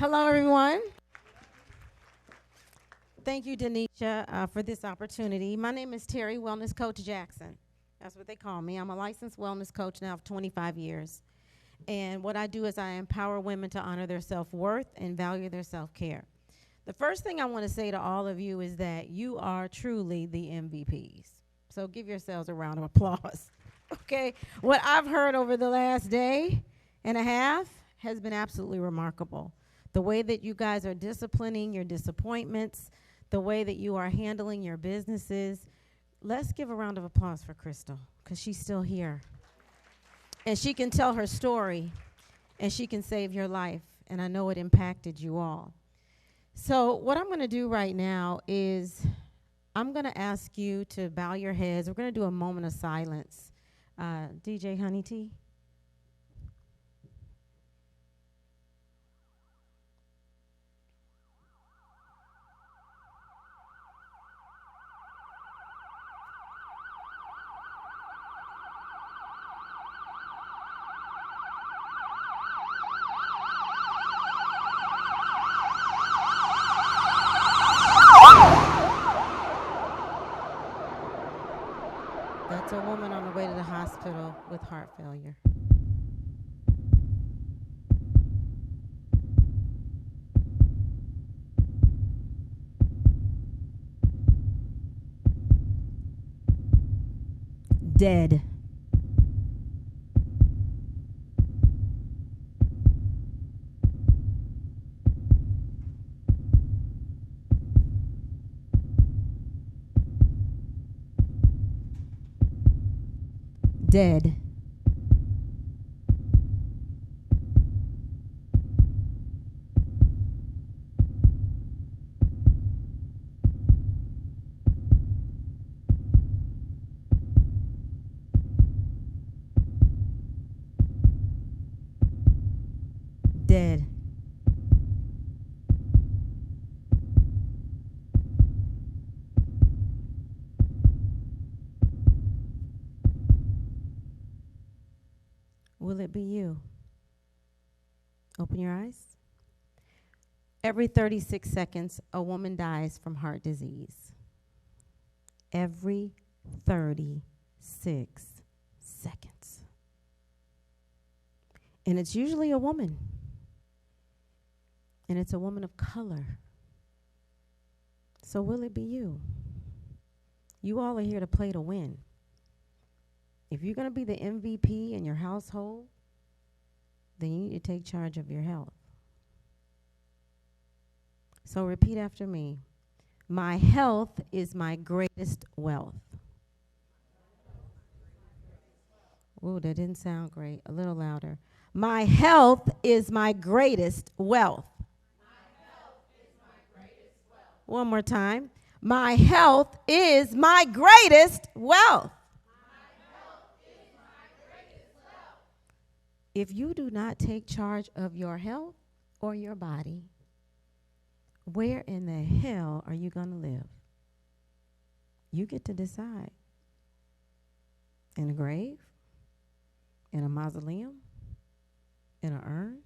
Hello, everyone. Thank you, Denisha, for this opportunity. My name is Terry Wellness Coach Jackson. That's what they call me. I'm a licensed wellness coach now for 25 years. And what I do is I empower women to honor their self-worth and value their self-care. The first thing I want to say to all of you is that you are truly the MVPs. So give yourselves a round of applause. Okay? What I've heard over the last day and a half has been absolutely remarkable. The way that you guys are disciplining your disappointments, the way that you are handling your businesses. Let's give a round of applause for Crystal, because she's still here. And she can tell her story, and she can save your life. And I know it impacted you all. So what I'm going to do right now is I'm going to ask you to bow your heads. We're going to do a moment of silence. DJ Honey T. That's a woman on the way to the hospital with heart failure. Dead. Dead. Dead. Will it be you? Open your eyes. Every 36 seconds, a woman dies from heart disease. Every 36 seconds. And it's usually a woman. And it's a woman of color. So will it be you? You all are here to play to win. If you're going to be the MVP in your household, then you need to take charge of your health. So repeat after me. My health is my greatest wealth. Ooh, that didn't sound great. A little louder. My health is my greatest wealth. One more time. My health is my greatest wealth. If you do not take charge of your health or your body, where in the hell are you going to live? You get to decide. In a grave? In a mausoleum? In an urn?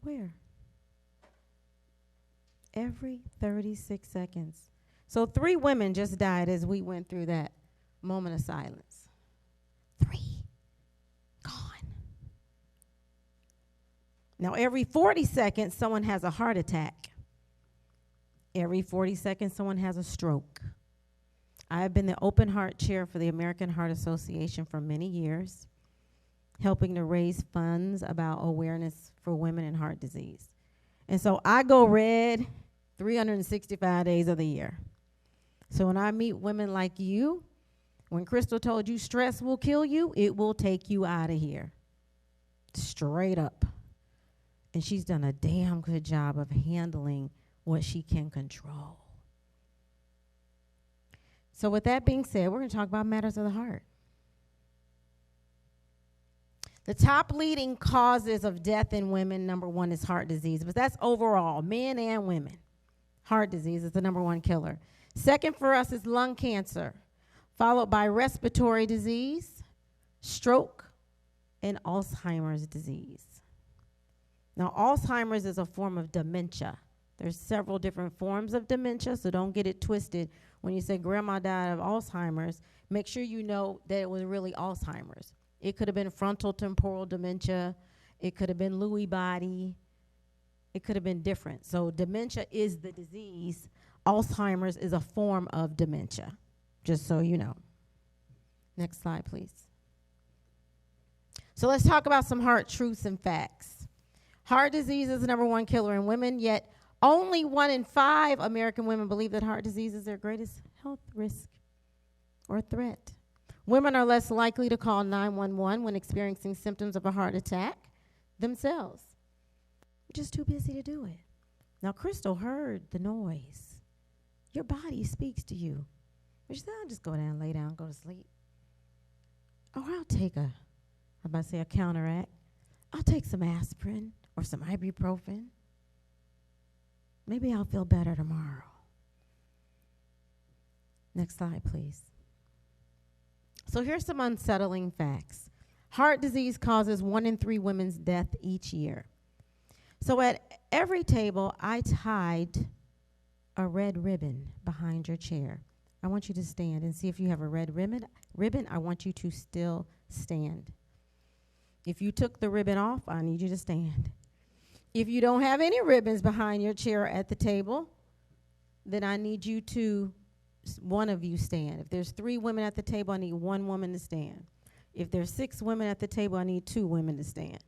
Where? Every 36 seconds. So 3 women just died as we went through that moment of silence. 3 gone. Now, every 40 seconds, someone has a heart attack. Every 40 seconds, someone has a stroke. I have been the open heart chair for the American Heart Association for many years, helping to raise funds about awareness for women and heart disease. And so I go red 365 days of the year. So when I meet women like you, when Crystal told you stress will kill you, it will take you out of here. Straight up. And she's done a damn good job of handling what she can control. So with that being said, we're going to talk about matters of the heart. The top leading causes of death in women, number 1 is heart disease. But that's overall, men and women. Heart disease is the number 1 killer. Second for us is lung cancer, followed by respiratory disease, stroke, and Alzheimer's disease. Now, Alzheimer's is a form of dementia. There's several different forms of dementia, so don't get it twisted. When you say grandma died of Alzheimer's, make sure you know that it was really Alzheimer's. It could have been frontal temporal dementia. It could have been Lewy body. It could have been different. So dementia is the disease. Alzheimer's is a form of dementia, just so you know. Next slide, please. So let's talk about some heart truths and facts. Heart disease is the #1 killer in women, yet only 1 in 5 American women believe that heart disease is their greatest health risk or threat. Women are less likely to call 911 when experiencing symptoms of a heart attack themselves. They're just too busy to do it. Now, Crystal heard the noise. Your body speaks to you. But she said, I'll just go down, lay down, go to sleep. Or I'll take a counteract. I'll take some aspirin or some ibuprofen. Maybe I'll feel better tomorrow. Next slide, please. So here's some unsettling facts. Heart disease causes 1 in 3 women's death each year. So at every table, I tied a red ribbon behind your chair. I want you to stand and see if you have a red ribbon. I want you to still stand. If you took the ribbon off, I need you to stand. If you don't have any ribbons behind your chair at the table, then I need you to, one of you stand. If there's 3 women at the table, I need 1 woman to stand. If there's 6 women at the table, I need 2 women to stand.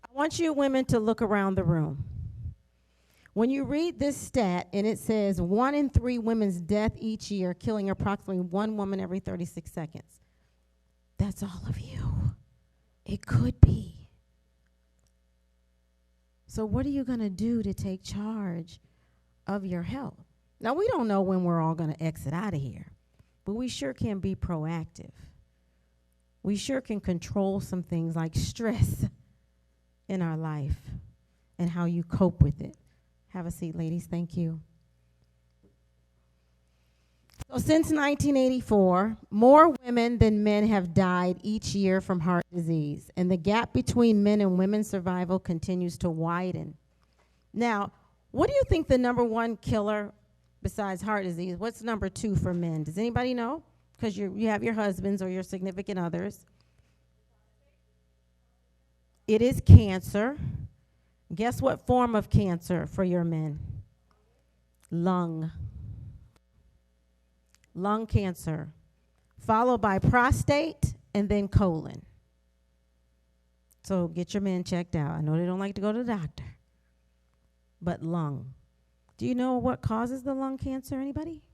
I want you women to look around the room. When you read this stat and it says 1 in 3 women's death each year, killing approximately 1 woman every 36 seconds, that's all of you. It could be. So what are you going to do to take charge of your health? Now, we don't know when we're all going to exit out of here, but we sure can be proactive. We sure can control some things like stress in our life and how you cope with it. Have a seat, ladies. Thank you. So since 1984, more women than men have died each year from heart disease, and the gap between men and women's survival continues to widen. Now, what do you think the #1 killer besides heart disease? What's #2 for men? Does anybody know? Because you have your husbands or your significant others. It is cancer. Guess what form of cancer for your men? Lung cancer, followed by prostate and then colon. So get your men checked out. I know they don't like to go to the doctor, but lung. Do you know what causes the lung cancer? Anybody?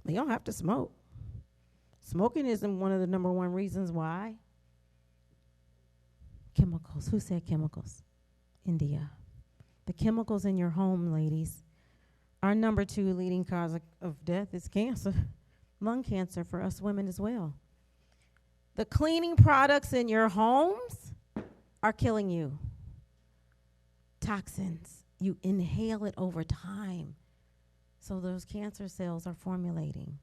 You don't have to smoke. Smoking isn't one of the #1 reasons why. Chemicals. Who said chemicals? India. The chemicals in your home, ladies. Our #2 leading cause of death is cancer. Lung cancer for us women as well. The cleaning products in your homes are killing you. Toxins. You inhale it over time. So those cancer cells are formulating.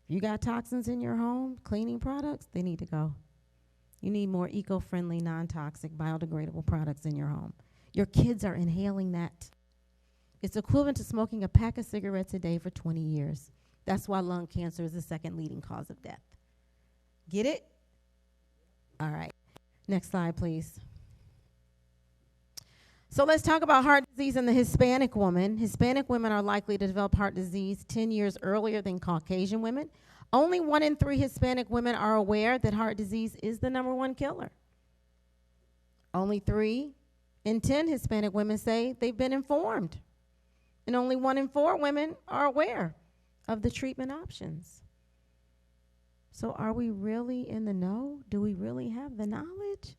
If you got toxins in your home, cleaning products, they need to go. You need more eco-friendly, non-toxic, biodegradable products in your home. Your kids are inhaling that. It's equivalent to smoking a pack of cigarettes a day for 20 years. That's why lung cancer is the 2nd leading cause of death. Get it? All right. Next slide, please. So let's talk about heart disease in the Hispanic woman. Hispanic women are likely to develop heart disease 10 years earlier than Caucasian women. Only 1 in 3 Hispanic women are aware that heart disease is the #1 killer. Only 3 in 10 Hispanic women say they've been informed. And only 1 in 4 women are aware of the treatment options. So are we really in the know? Do we really have the knowledge?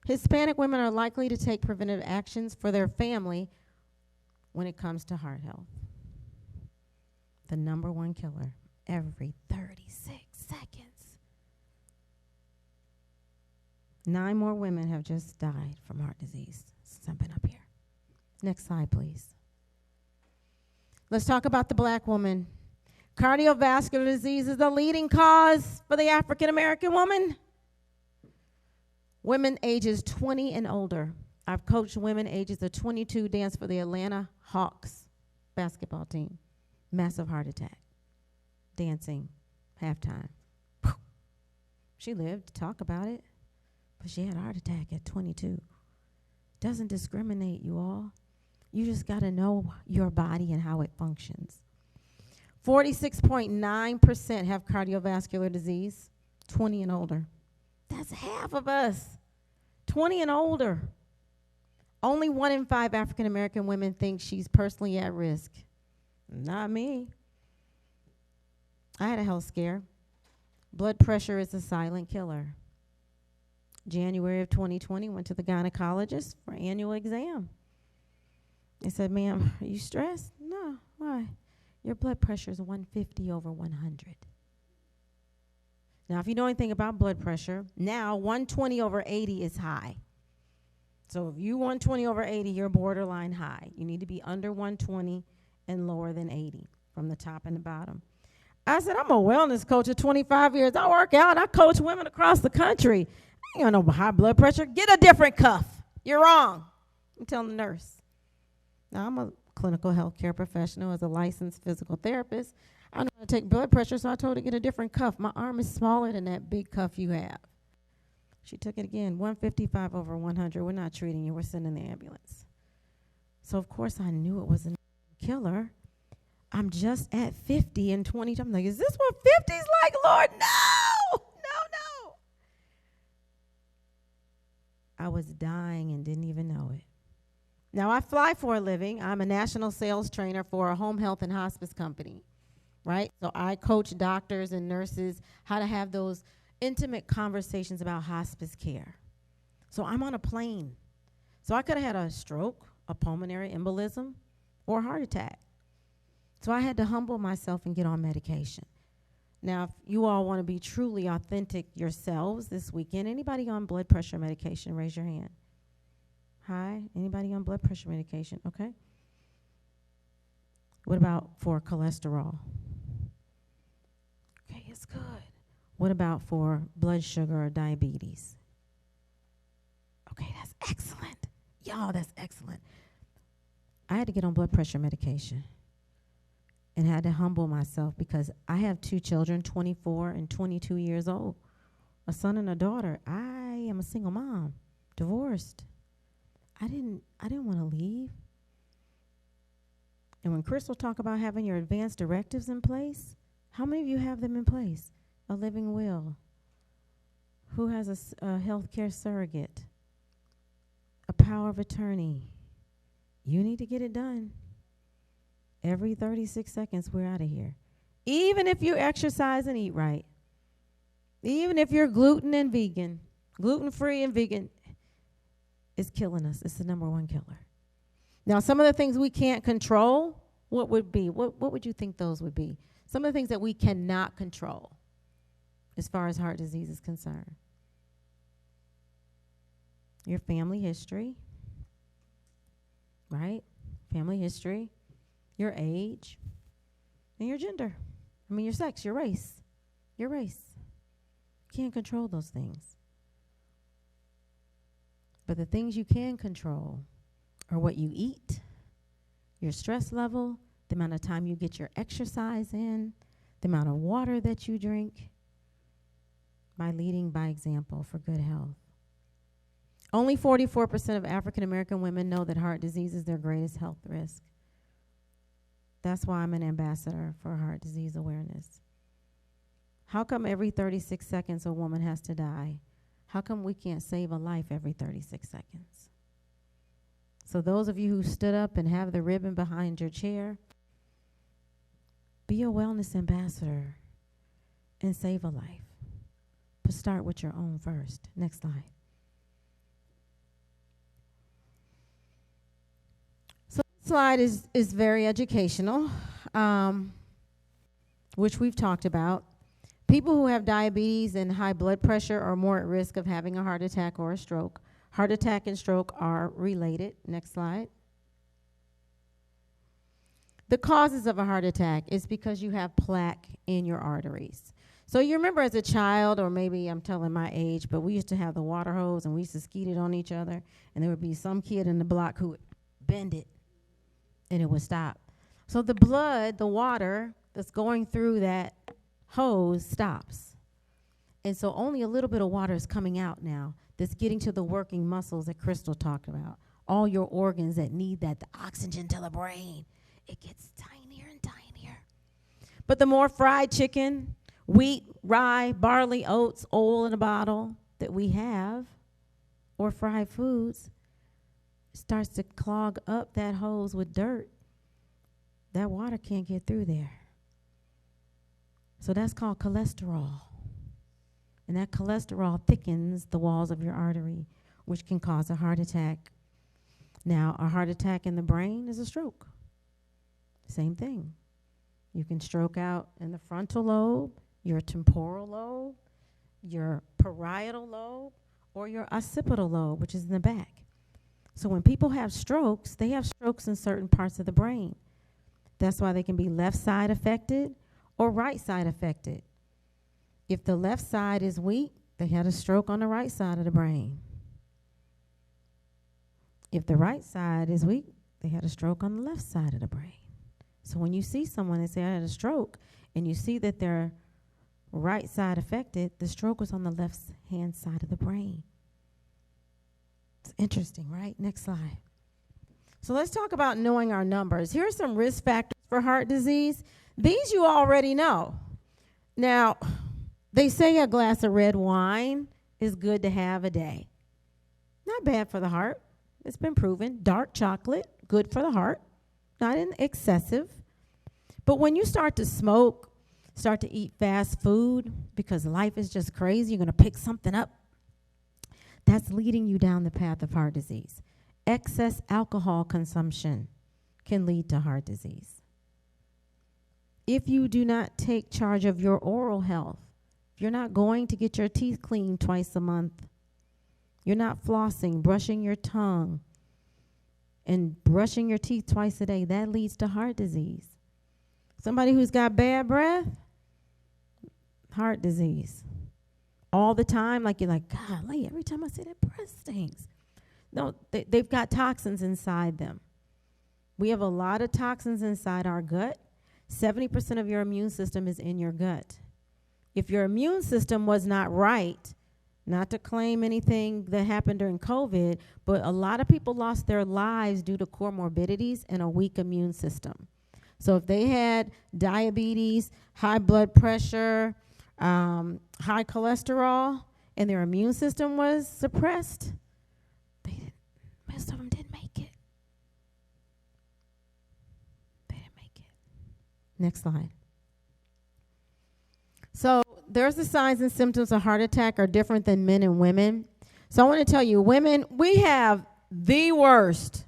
Hispanic women are likely to take preventative actions for their family when it comes to heart health. The #1 killer every 36 seconds. 9 more women have just died from heart disease since I've been up here. Next slide, please. Let's talk about the black woman. Cardiovascular disease is the leading cause for the African American woman. Women ages 20 and older. I've coached women ages of 22 dance for the Atlanta Hawks basketball team. Massive heart attack. Dancing. Halftime. She lived to talk about it, but she had a heart attack at 22. Doesn't discriminate, you all. You just got to know your body and how it functions. 46.9% have cardiovascular disease, 20 and older. That's half of us, 20 and older. Only 1 in 5 African American women think she's personally at risk. Not me. I had a health scare. Blood pressure is a silent killer. January of 2020, went to the gynecologist for annual exam. They said, ma'am, are you stressed? No, why? Your blood pressure is 150 over 100. Now, if you know anything about blood pressure, now 120 over 80 is high. So if you 120 over 80, you're borderline high. You need to be under 120 and lower than 80 from the top and the bottom. I said, I'm a wellness coach of 25 years. I work out. I coach women across the country. I ain't got no high blood pressure. Get a different cuff. You're wrong. I'm telling the nurse. Now, I'm a clinical healthcare professional as a licensed physical therapist. I know how to take blood pressure, so I told her to get a different cuff. My arm is smaller than that big cuff you have. She took it again, 155 over 100. We're not treating you. We're sending the ambulance. So, of course, I knew it was a killer. I'm just at 50 and 20. I'm like, is this what 50's like, Lord? No, no, no. I was dying and didn't even know it. Now, I fly for a living. I'm a national sales trainer for a home health and hospice company, right? So I coach doctors and nurses how to have those intimate conversations about hospice care. So I'm on a plane. So I could have had a stroke, a pulmonary embolism, or a heart attack. So I had to humble myself and get on medication. Now, if you all want to be truly authentic yourselves this weekend, anybody on blood pressure medication, raise your hand. Hi, anybody on blood pressure medication? Okay. What about for cholesterol? Okay, it's good. What about for blood sugar or diabetes? Okay, that's excellent. Y'all, that's excellent. I had to get on blood pressure medication and had to humble myself because I have 2 children, 24 and 22 years old, a son and a daughter. I am a single mom, divorced. I didn't want to leave. And when Crystal talk about having your advanced directives in place, how many of you have them in place? A living will. Who has a healthcare surrogate? A power of attorney. You need to get it done. Every 36 seconds, we're out of here. Even if you exercise and eat right. Even if you're gluten-free and vegan, it's killing us. It's the number 1 killer. Now, some of the things we can't control, what would be? What would you think those would be? Some of the things that we cannot control as far as heart disease is concerned. Your family history, right? Family history, your age, and your gender. I mean, your sex, your race. Your race. You can't control those things. But the things you can control are what you eat, your stress level, the amount of time you get your exercise in, the amount of water that you drink, by leading by example for good health. Only 44% of African American women know that heart disease is their greatest health risk. That's why I'm an ambassador for heart disease awareness. How come every 36 seconds a woman has to die? How come we can't save a life every 36 seconds? So those of you who stood up and have the ribbon behind your chair, be a wellness ambassador and save a life. But start with your own first. Next slide. So this slide is very educational, which we've talked about. People who have diabetes and high blood pressure are more at risk of having a heart attack or a stroke. Heart attack and stroke are related. Next slide. The causes of a heart attack is because you have plaque in your arteries. So you remember as a child, or maybe I'm telling my age, but we used to have the water hose and we used to skeet it on each other, and there would be some kid in the block who would bend it and it would stop. So the blood, the water that's going through that hose stops. And so only a little bit of water is coming out now that's getting to the working muscles that Crystal talked about. All your organs that need that, the oxygen to the brain. It gets tinier and tinier. But the more fried chicken, wheat, rye, barley, oats, oil in a bottle that we have, or fried foods, starts to clog up that hose with dirt. That water can't get through there. So that's called cholesterol. And that cholesterol thickens the walls of your artery, which can cause a heart attack. Now, a heart attack in the brain is a stroke. Same thing. You can stroke out in the frontal lobe, your temporal lobe, your parietal lobe, or your occipital lobe, which is in the back. So when people have strokes, they have strokes in certain parts of the brain. That's why they can be left side affected or right side affected. If the left side is weak, they had a stroke on the right side of the brain. If the right side is weak, they had a stroke on the left side of the brain. So when you see someone and say, I had a stroke, and you see that they're right side affected, the stroke was on the left hand side of the brain. It's interesting, right? Next slide. So let's talk about knowing our numbers. Here are some risk factors for heart disease. These you already know. Now, they say a glass of red wine is good to have a day. Not bad for the heart. It's been proven. Dark chocolate, good for the heart. Not excessive. But when you start to smoke, start to eat fast food, because life is just crazy, you're going to pick something up, that's leading you down the path of heart disease. Excess alcohol consumption can lead to heart disease. If you do not take charge of your oral health, if you're not going to get your teeth cleaned twice a month, you're not flossing, brushing your tongue, and brushing your teeth twice a day, that leads to heart disease. Somebody who's got bad breath, heart disease. All the time, like you're like, golly, every time I say that, breath stinks. No, they've got toxins inside them. We have a lot of toxins inside our gut. 70% of your immune system is in your gut. If your immune system was not right, not to claim anything that happened during COVID, but a lot of people lost their lives due to comorbidities and a weak immune system. So if they had diabetes, high blood pressure, high cholesterol, and their immune system was suppressed, most of them didn't make it. They didn't make it. Next slide. So there's the signs and symptoms of heart attack are different than men and women. So I want to tell you, women, we have the worst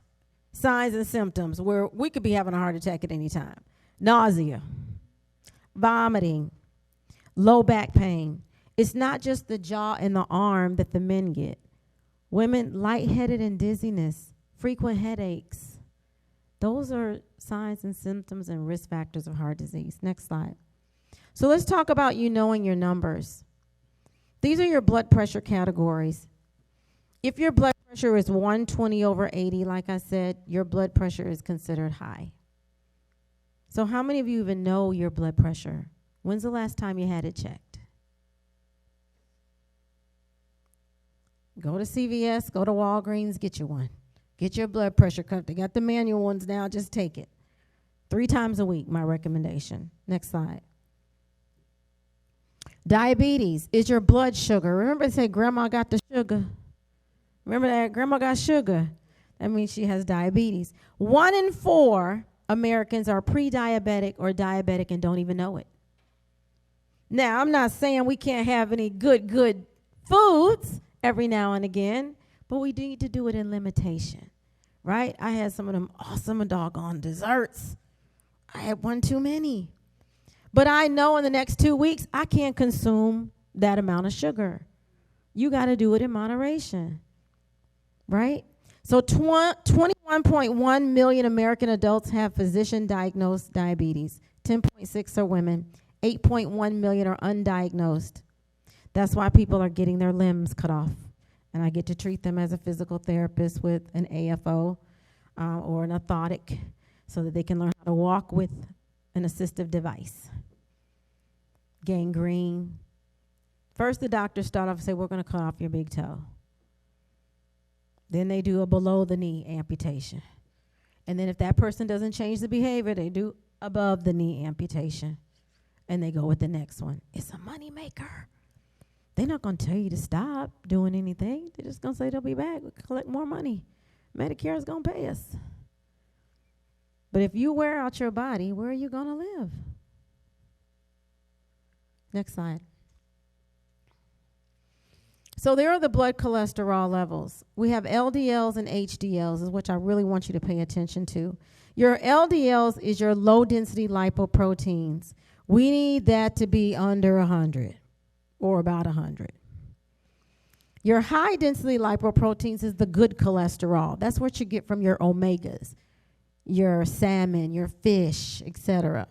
signs and symptoms where we could be having a heart attack at any time. Nausea, vomiting, low back pain. It's not just the jaw and the arm that the men get. Women, lightheaded and dizziness, frequent headaches. Those are signs and symptoms and risk factors of heart disease. Next slide. So let's talk about you knowing your numbers. These are your blood pressure categories. If your blood pressure is 120/80, like I said, your blood pressure is considered high. So how many of you even know your blood pressure? When's the last time you had it checked? Go to CVS, go to Walgreens, get you one. Get your blood pressure cuff. They got the manual ones now, just take it. 3 times a week, my recommendation. Next slide. Diabetes is your blood sugar. Remember they say grandma got the sugar? Remember that? Grandma got sugar. That means she has diabetes. 1 in 4 Americans are pre-diabetic or diabetic and don't even know it. Now, I'm not saying we can't have any good foods every now and again, but we need to do it in limitation, right? I had some of them awesome doggone desserts. I had one too many. But I know in the next 2 weeks, I can't consume that amount of sugar. You got to do it in moderation, right? So 21.1 million American adults have physician-diagnosed diabetes. 10.6 are women. 8.1 million are undiagnosed. That's why people are getting their limbs cut off. And I get to treat them as a physical therapist with an AFO or an orthotic so that they can learn how to walk with an assistive device. Gangrene. First, the doctors start off and say, we're going to cut off your big toe. Then they do a below-the-knee amputation. And then if that person doesn't change the behavior, they do above-the-knee amputation. And they go with the next one. It's a money maker. They're not going to tell you to stop doing anything. They're just going to say they'll be back, collect more money. Medicare is going to pay us. But if you wear out your body, where are you going to live? Next slide. So there are the blood cholesterol levels. We have LDLs and HDLs, which I really want you to pay attention to. Your LDLs is your low-density lipoproteins. We need that to be under 100 or about 100. Your high-density lipoproteins is the good cholesterol. That's what you get from your omegas, your salmon, your fish, etc.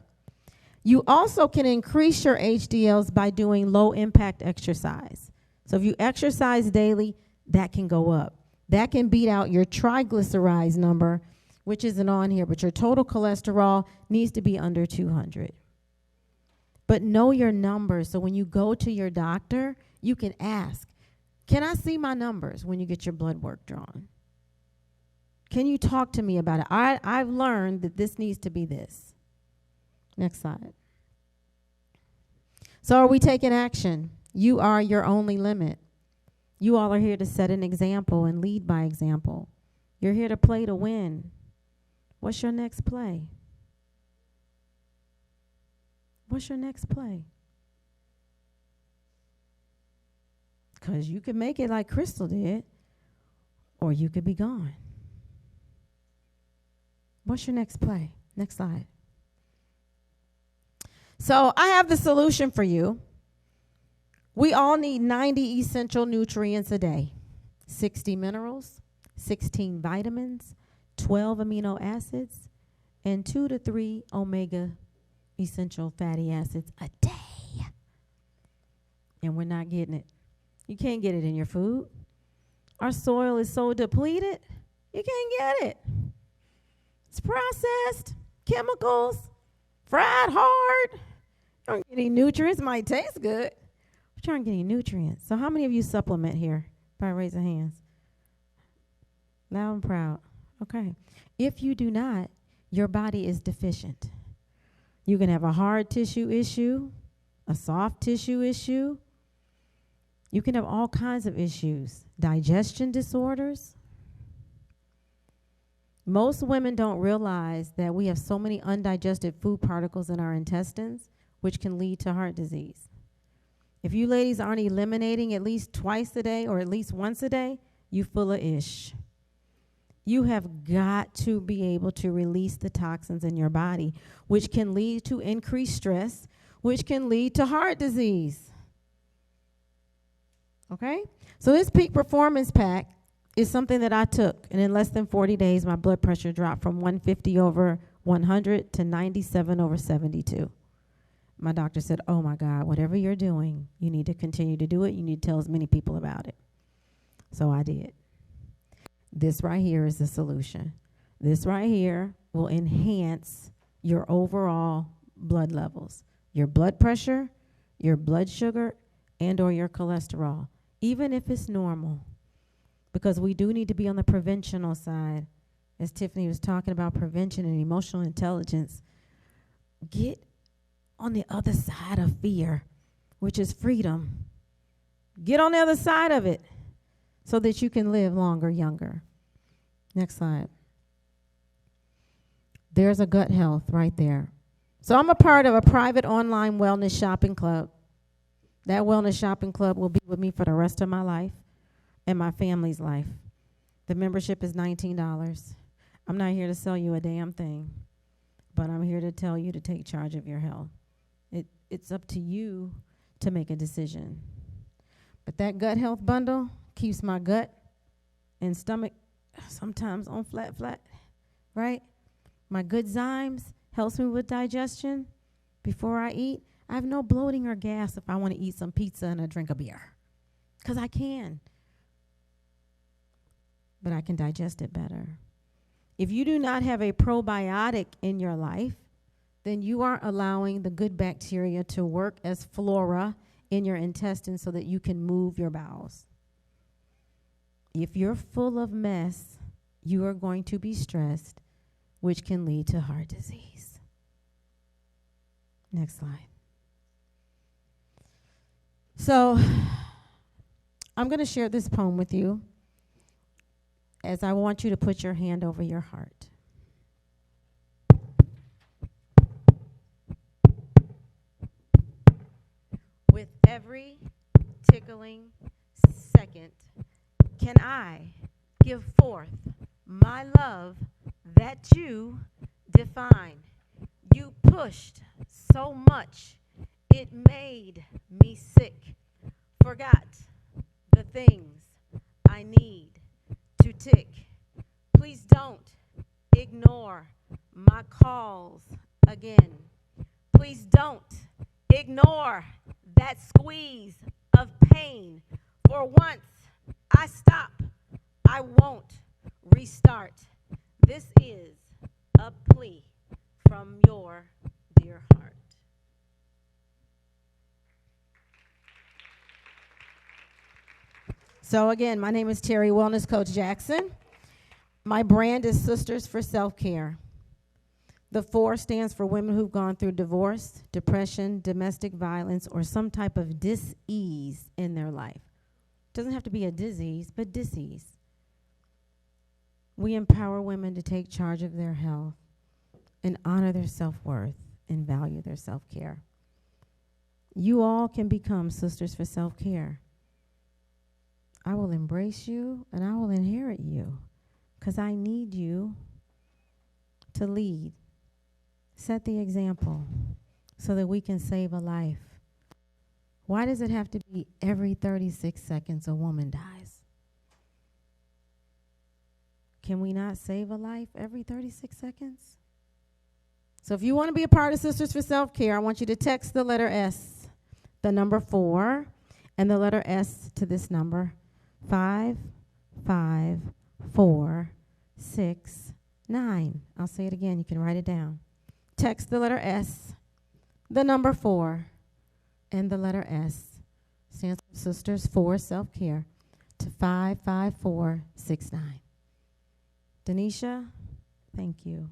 You also can increase your HDLs by doing low-impact exercise. So if you exercise daily, that can go up. That can beat out your triglycerides number, which isn't on here, but your total cholesterol needs to be under 200. But know your numbers, so when you go to your doctor, you can ask, can I see my numbers when you get your blood work drawn? Can you talk to me about it? I've learned that this needs to be this. Next slide. So are we taking action? You are your only limit. You all are here to set an example and lead by example. You're here to play to win. What's your next play? What's your next play? Because you could make it like Crystal did, or you could be gone. What's your next play? Next slide. So I have the solution for you. We all need 90 essential nutrients a day. 60 minerals, 16 vitamins, 12 amino acids, and 2 to 3 omega essential fatty acids a day. And we're not getting it. You can't get it in your food. Our soil is so depleted, you can't get it. It's processed, chemicals, fried hard. You don't get any nutrients. Might taste good, but you aren't getting nutrients. So how many of you supplement here? By raising hands. Loud and proud. Okay. If you do not, your body is deficient. You can have a hard tissue issue, a soft tissue issue. You can have all kinds of issues, digestion disorders. Most women don't realize that we have so many undigested food particles in our intestines, which can lead to heart disease. If you ladies aren't eliminating at least twice a day or at least once a day, you full of ish. You have got to be able to release the toxins in your body, which can lead to increased stress, which can lead to heart disease. Okay? So this peak performance pack is something that I took, and in less than 40 days, my blood pressure dropped from 150 over 100 to 97 over 72. My doctor said, oh my God, whatever you're doing, you need to continue to do it. You need to tell as many people about it. So I did. This right here is the solution. This right here will enhance your overall blood levels, your blood pressure, your blood sugar, and or your cholesterol, even if it's normal. Because we do need to be on the preventional side. As Tiffany was talking about prevention and emotional intelligence, get on the other side of fear, which is freedom. Get on the other side of it so that you can live longer, younger. Next slide. There's a gut health right there. So I'm a part of a private online wellness shopping club. That wellness shopping club will be with me for the rest of my life and my family's life. The membership is $19. I'm not here to sell you a damn thing, but I'm here to tell you to take charge of your health. It's up to you to make a decision. But that gut health bundle keeps my gut and stomach sometimes on flat, right? My Good Zymes helps me with digestion before I eat. I have no bloating or gas if I want to eat some pizza and a drink of beer, because I can. But I can digest it better. If you do not have a probiotic in your life, then you aren't allowing the good bacteria to work as flora in your intestines so that you can move your bowels. If you're full of mess, you are going to be stressed, which can lead to heart disease. Next slide. So I'm going to share this poem with you, as I want you to put your hand over your heart. With every tickling second, can I give forth my love that you define? You pushed so much, it made me sick. Forgot the things I need to tick. Please don't ignore my calls again. Please don't ignore that squeeze of pain. For once I stop, I won't restart. This is a plea from your dear heart. So again, my name is Terry Wellness Coach Jackson. My brand is Sisters for Self-Care. The 4 stands for women who've gone through divorce, depression, domestic violence, or some type of dis-ease in their life. Doesn't have to be a disease, but dis-ease. We empower women to take charge of their health and honor their self-worth and value their self-care. You all can become Sisters for Self-Care. I will embrace you and I will inherit you, because I need you to lead. Set the example so that we can save a life. Why does it have to be every 36 seconds a woman dies? Can we not save a life every 36 seconds? So if you want to be a part of Sisters for Self-Care, I want you to text the letter S, the number 4, and the letter S to this number, 55469. I'll say it again. You can write it down. Text the letter S, the number 4, and the letter S, stands for Sisters for Self-Care, to 55469. Denisha, thank you.